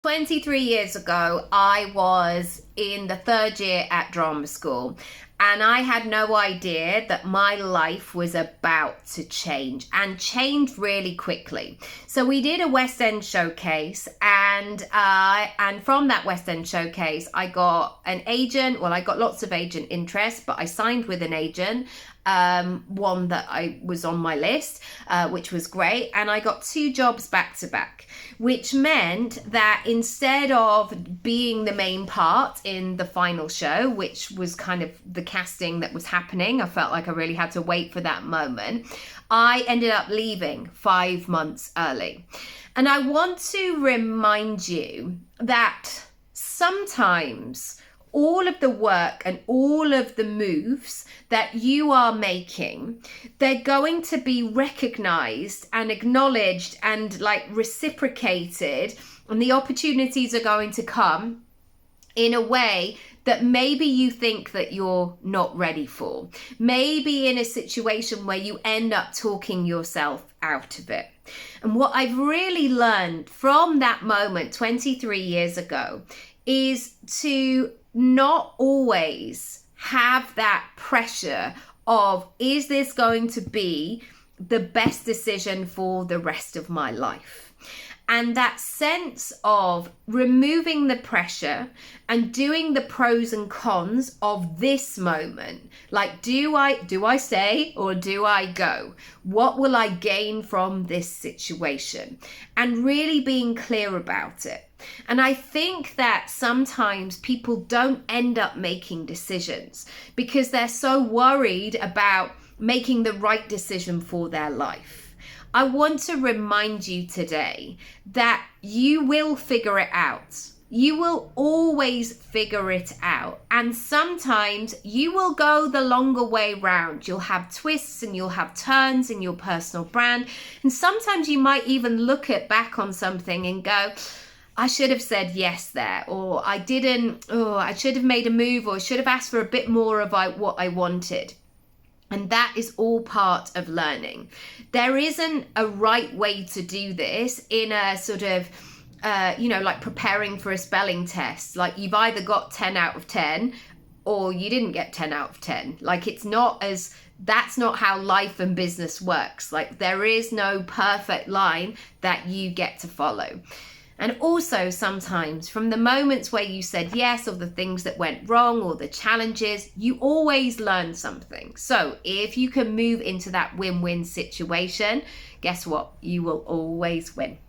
23 years ago, I was in the third year at drama school, and I had no idea that my life was about to change, and change really quickly. So we did a West End showcase, and from that West End showcase, I got an agent. Well, I got lots of agent interest, but I signed with an agent, one that I was on my list, which was great. And I got 2 jobs back to back, which meant that instead of being the main part in the final show, which was kind of the casting that was happening, I felt like I really had to wait for that moment. I ended up leaving 5 months early. And I want to remind you that sometimes all of the work and all of the moves that you are making, they're going to be recognized and acknowledged and reciprocated, and the opportunities are going to come in a way that maybe you think that you're not ready for. Maybe in a situation where you end up talking yourself out of it. And what I've really learned from that moment 23 years ago is to not always have that pressure of, is this going to be the best decision for the rest of my life? And that sense of removing the pressure and doing the pros and cons of this moment. Like, do I stay or do I go? What will I gain from this situation? And really being clear about it. And I think that sometimes people don't end up making decisions because they're so worried about making the right decision for their life. I want to remind you today that you will figure it out. You will always figure it out. And sometimes you will go the longer way round. You'll have twists and you'll have turns in your personal brand. And sometimes you might even look back on something and go, I should have said yes there, or I should have made a move, or I should have asked for a bit more of what I wanted. And that is all part of learning. There isn't a right way to do this in a sort of, like preparing for a spelling test. Like, you've either got 10 out of 10 or you didn't get 10 out of 10. Like, that's not how life and business works. Like, there is no perfect line that you get to follow. And also sometimes from the moments where you said yes, or the things that went wrong, or the challenges, you always learn something. So if you can move into that win-win situation, guess what? You will always win.